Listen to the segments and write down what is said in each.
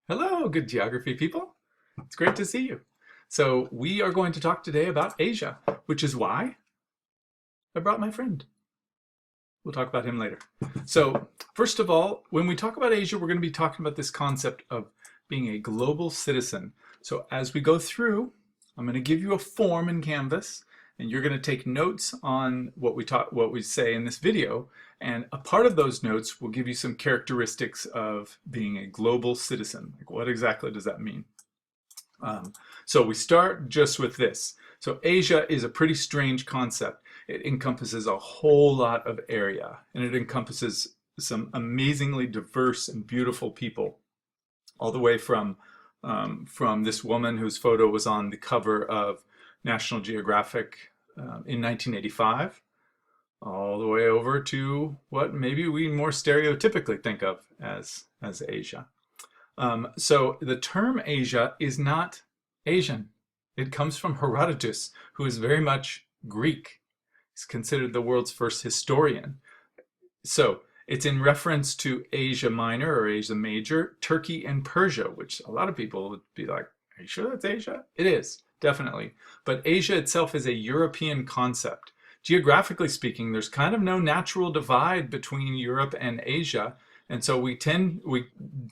Hello, good geography people. It's great to see you. So we are going to talk today about Asia, which is why I brought my friend. We'll talk about him later. So first of all, when we talk about Asia, we're going to be talking about this concept of being a global citizen. So as we go through, I'm going to give you a form in Canvas, and you're going to take notes on what we say in this video. And a part of those notes will give you some characteristics of being a global citizen. Like, what exactly does that mean? So we start just with this. So Asia is a pretty strange concept. It encompasses a whole lot of area, and it encompasses some amazingly diverse and beautiful people, all the way from this woman whose photo was on the cover of National Geographic in 1985, all the way over to what maybe we more stereotypically think of as Asia. So the term Asia is not Asian. It comes from Herodotus, who is very much Greek. He's considered the world's first historian. So it's in reference to Asia Minor or Asia Major, Turkey, and Persia, which a lot of people would be like, are you sure that's Asia? It is, definitely. But Asia itself is a European concept. Geographically speaking, there's kind of no natural divide between Europe and Asia. And so we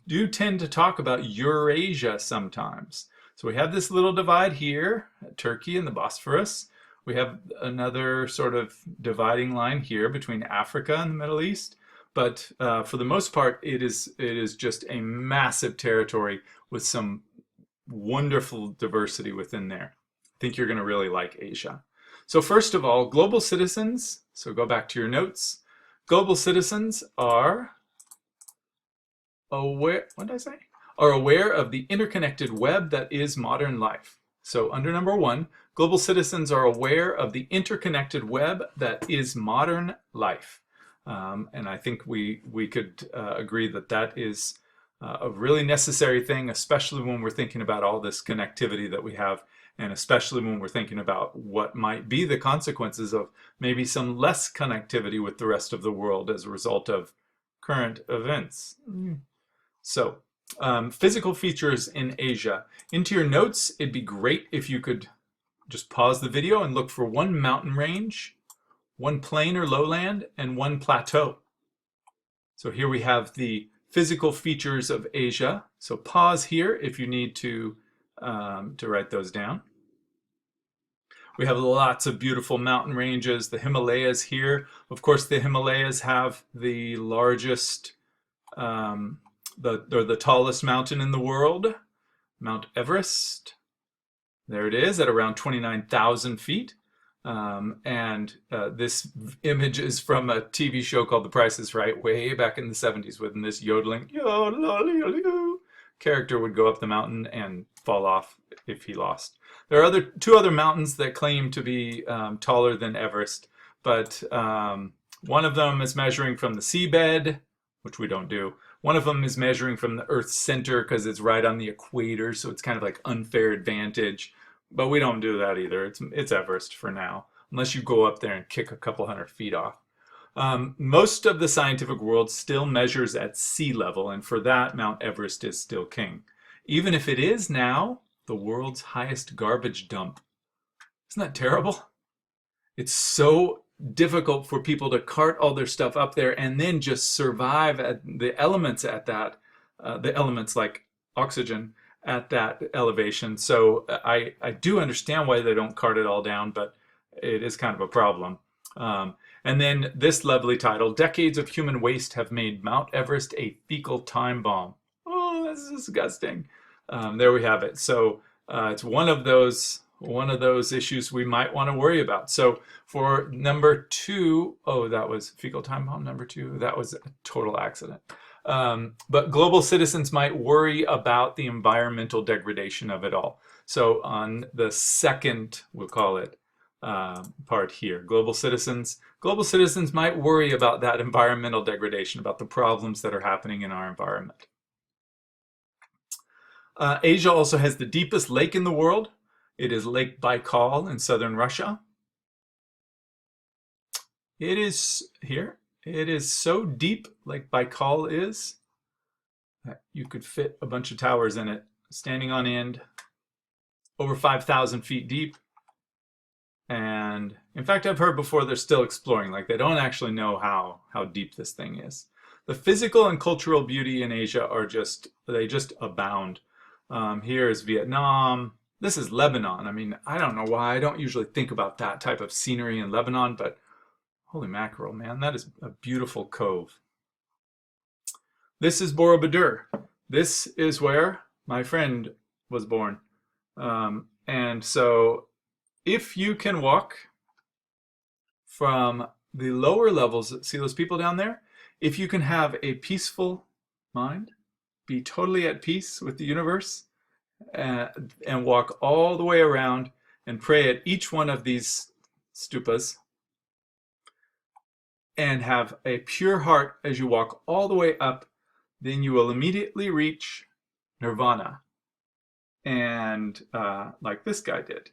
do tend to talk about Eurasia sometimes. So we have this little divide here, Turkey and the Bosphorus. We have another sort of dividing line here between Africa and the Middle East. But for the most part, it is just a massive territory with some wonderful diversity within there. I think you're going to really like Asia. So first of all, global citizens, so go back to your notes. Global citizens are aware, what did I say? Are aware of the interconnected web that is modern life. So under number 1, global citizens are aware of the interconnected web that is modern life. And I think we could agree that that is a really necessary thing, especially when we're thinking about all this connectivity that we have, and especially when we're thinking about what might be the consequences of maybe some less connectivity with the rest of the world as a result of current events. So, physical features in Asia. Into your notes, it'd be great if you could just pause the video and look for one mountain range, one plain or lowland, and one plateau. So here we have the physical features of Asia. So pause here if you need to write those down. We have lots of beautiful mountain ranges, the Himalayas here. Of course, the Himalayas have the largest, the tallest mountain in the world, Mount Everest. There it is at around 29,000 feet. This image is from a TV show called The Price is Right, way back in the 70s, when this yodeling character would go up the mountain and fall off if he lost. There are two other mountains that claim to be taller than Everest, but one of them is measuring from the seabed, which we don't do. One of them is measuring from the Earth's center because it's right on the equator, so it's kind of like unfair advantage. But we don't do that either. It's Everest for now, unless you go up there and kick a couple hundred feet off. Most of the scientific world still measures at sea level, and for that, Mount Everest is still king. Even if it is now the world's highest garbage dump. Isn't that terrible? It's so difficult for people to cart all their stuff up there and then just survive at the elements at that, the elements like oxygen at that elevation. So I do understand why they don't cart it all down, but it is kind of a problem. And then this lovely title, Decades of Human Waste Have Made Mount Everest a Fecal Time Bomb. Oh, that's disgusting. There we have it. So it's one of those issues we might want to worry about. So for number 2, oh, that was fecal time bomb number 2. That was a total accident. But global citizens might worry about the environmental degradation of it all. So on the second, we'll call it, part here, global citizens might worry about that environmental degradation, about the problems that are happening in our environment. Asia also has the deepest lake in the world. It is Lake Baikal in southern Russia. It is here. It is so deep, Lake Baikal is, You could fit a bunch of towers in it, standing on end, over 5,000 feet deep. And in fact, I've heard before they're still exploring, like they don't actually know how deep this thing is. The physical and cultural beauty in Asia they just abound. Here is Vietnam. This is Lebanon. I mean, I don't know why I don't usually think about that type of scenery in Lebanon, but holy mackerel, man, that is a beautiful cove. This is Borobudur. This is where my friend was born. And so if you can walk from the lower levels, see those people down there? If you can have a peaceful mind, be totally at peace with the universe, and walk all the way around and pray at each one of these stupas, and have a pure heart as you walk all the way up, then you will immediately reach nirvana. And like this guy did.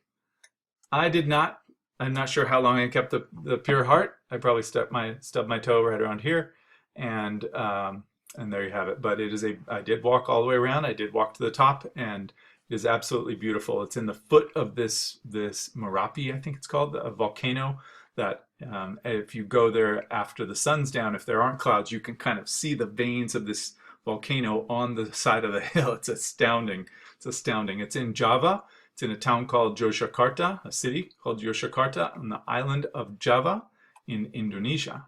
I did not. I'm not sure how long I kept the pure heart. I probably stubbed my toe right around here, and there you have it. But I did walk all the way around. I did walk to the top, and it is absolutely beautiful. It's in the foot of this Merapi, I think it's called, a volcano that if you go there after the sun's down, if there aren't clouds, you can kind of see the veins of this volcano on the side of the hill. It's astounding. It's astounding. It's in Java. It's in a town called Yogyakarta, a city called Yogyakarta on the island of Java in Indonesia.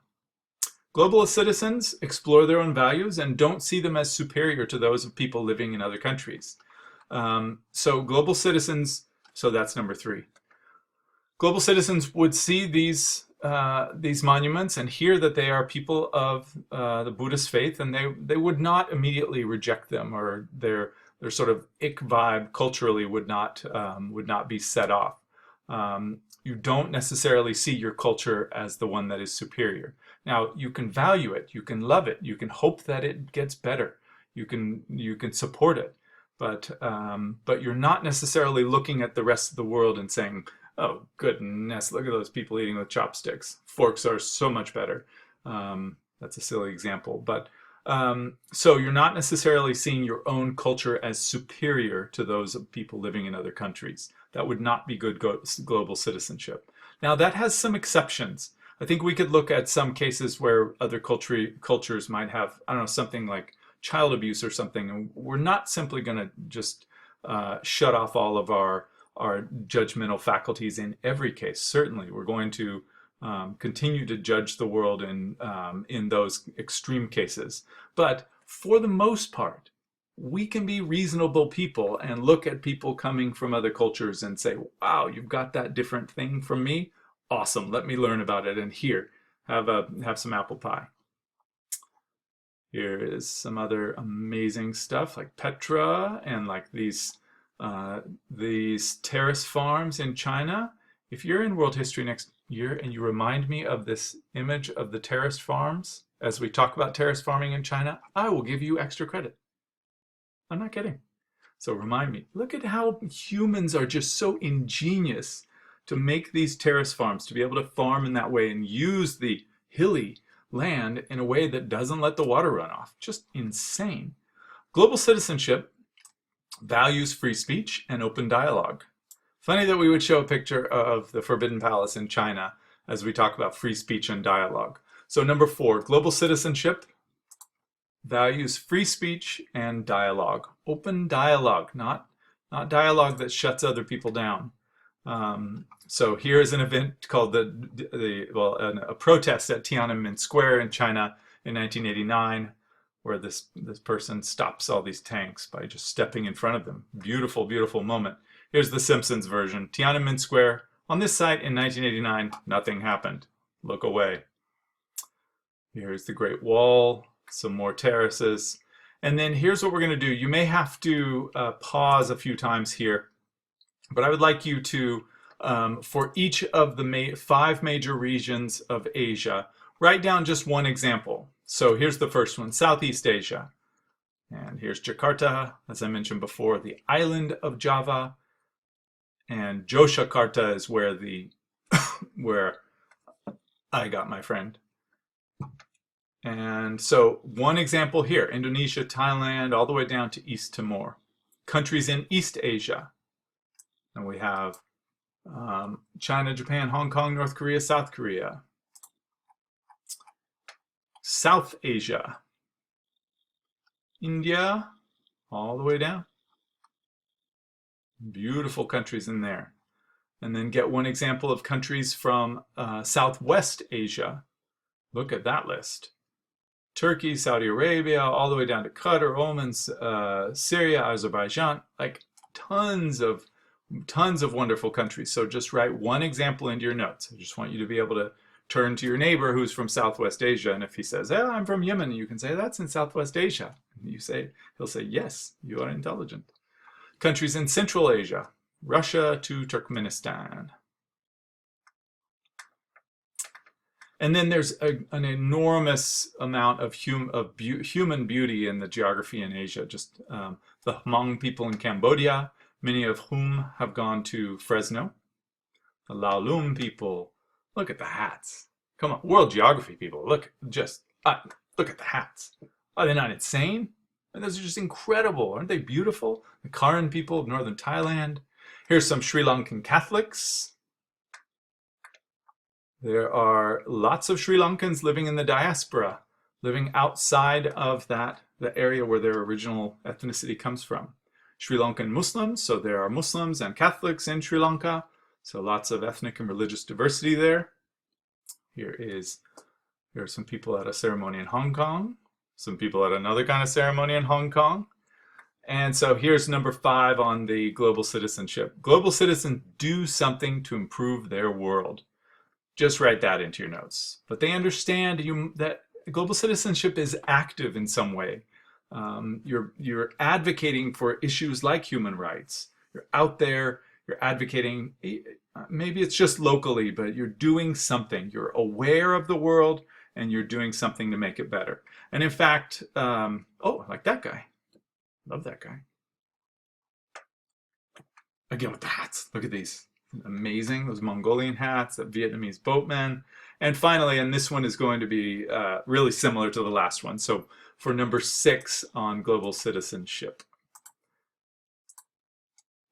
Global citizens explore their own values and don't see them as superior to those of people living in other countries. So global citizens, so that's number 3. Global citizens would see these monuments and hear that they are people of the Buddhist faith, and they would not immediately reject them, or their sort of ick vibe culturally would not be set off. You don't necessarily see your culture as the one that is superior. Now, you can value it, you can love it, you can hope that it gets better, you can support it, but you're not necessarily looking at the rest of the world and saying, oh goodness, look at those people eating with chopsticks. Forks are so much better. That's a silly example, but so you're not necessarily seeing your own culture as superior to those of people living in other countries. That would not be good global citizenship. Now, that has some exceptions. I think we could look at some cases where other cultures might have, I don't know, something like child abuse or something, and we're not simply going to just shut off all of our judgmental faculties in every case. Certainly, we're going to continue to judge the world in those extreme cases. But for the most part, we can be reasonable people and look at people coming from other cultures and say, wow, you've got that different thing from me? Awesome, let me learn about it. And here, have some apple pie. Here is some other amazing stuff like Petra and like these terrace farms in China. If you're in World History next year and you remind me of this image of the terraced farms as we talk about terrace farming in China, I will give you extra credit. I'm not kidding. So remind me. Look at how humans are just so ingenious to make these terrace farms, to be able to farm in that way and use the hilly land in a way that doesn't let the water run off. Just insane. Global citizenship values free speech and open dialogue. Funny that we would show a picture of the Forbidden Palace in China as we talk about free speech and dialogue. So number 4, global citizenship values free speech and dialogue. Open dialogue, not dialogue that shuts other people down. So here is an event called a protest at Tiananmen Square in China in 1989, where this person stops all these tanks by just stepping in front of them. Beautiful, beautiful moment. Here's the Simpsons version. Tiananmen Square. On this site in 1989, nothing happened. Look away. Here's the Great Wall, some more terraces. And then here's what we're going to do. You may have to pause a few times here, but I would like you to, for each of the 5 major regions of Asia, write down just one example. So here's the first one, Southeast Asia. And here's Jakarta, as I mentioned before, the island of Java. And Yogyakarta is where I got my friend. And so one example here, Indonesia, Thailand, all the way down to East Timor. Countries in East Asia. And we have China, Japan, Hong Kong, North Korea, South Korea. South Asia. India, all the way down. Beautiful countries in there. And then get one example of countries from Southwest Asia. Look at that list. Turkey, Saudi Arabia, all the way down to Qatar, Oman, Syria, Azerbaijan, like tons of wonderful countries. So just write one example into your notes. I just want you to be able to turn to your neighbor who's from Southwest Asia, and if he says, "Oh, I'm from Yemen," you can say, "That's in Southwest Asia." And he'll say, "Yes, you are intelligent." Countries in Central Asia, Russia to Turkmenistan. And then there's an enormous amount of human beauty in the geography in Asia. Just the Hmong people in Cambodia, many of whom have gone to Fresno. The Lao Lum people, look at the hats. Come on, world geography people, look at the hats. Are they not insane? And those are just incredible. Aren't they beautiful? The Karen people of northern Thailand. Here's some Sri Lankan Catholics. There are lots of Sri Lankans living in the diaspora, living outside of the area where their original ethnicity comes from. Sri Lankan Muslims, so there are Muslims and Catholics in Sri Lanka, so lots of ethnic and religious diversity there. Here are some people at a ceremony in Hong Kong, some people at another kind of ceremony in Hong Kong. And so here's number 5 on the global citizenship. Global citizens do something to improve their world. Just write that into your notes. But they understand that global citizenship is active in some way. You're advocating for issues like human rights. You're out there, you're advocating, maybe it's just locally, but you're doing something. You're aware of the world and you're doing something to make it better. And in fact, oh, I like that guy. Love that guy. Again with the hats, look at these. Amazing, those Mongolian hats, that Vietnamese boatman. And finally, and this one is going to be really similar to the last one. So for number 6 on global citizenship.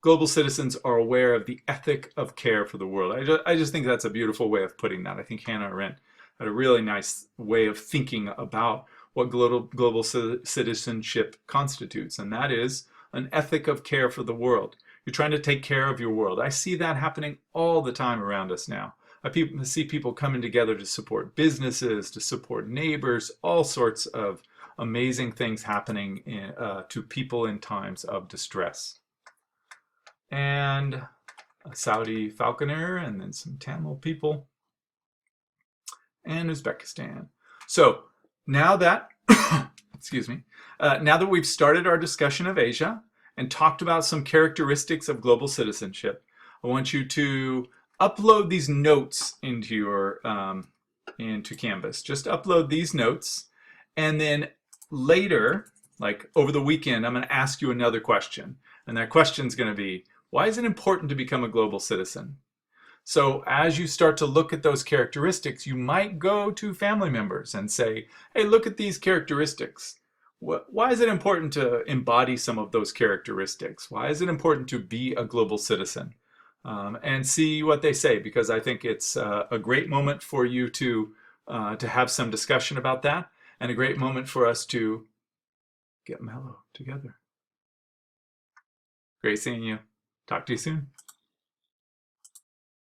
Global citizens are aware of the ethic of care for the world. I just think that's a beautiful way of putting that. I think Hannah Arendt had a really nice way of thinking about what global citizenship constitutes, and that is an ethic of care for the world. You're trying to take care of your world. I see that happening all the time around us now. I see people coming together to support businesses, to support neighbors, all sorts of amazing things happening to people in times of distress. And a Saudi falconer, and then some Tamil people, and Uzbekistan. So now that, excuse me, now that we've started our discussion of Asia, and talked about some characteristics of global citizenship, I want you to upload these notes into your into Canvas. Just upload these notes, and then later, like over the weekend, I'm going to ask you another question, and that question is going to be, why is it important to become a global citizen? So as you start to look at those characteristics, you might go to family members and say, hey, look at these characteristics. Why is it important to embody some of those characteristics? Why is it important to be a global citizen? And see what they say, because I think it's a great moment for you to have some discussion about that, and a great moment for us to get mellow together. Great seeing you. Talk to you soon.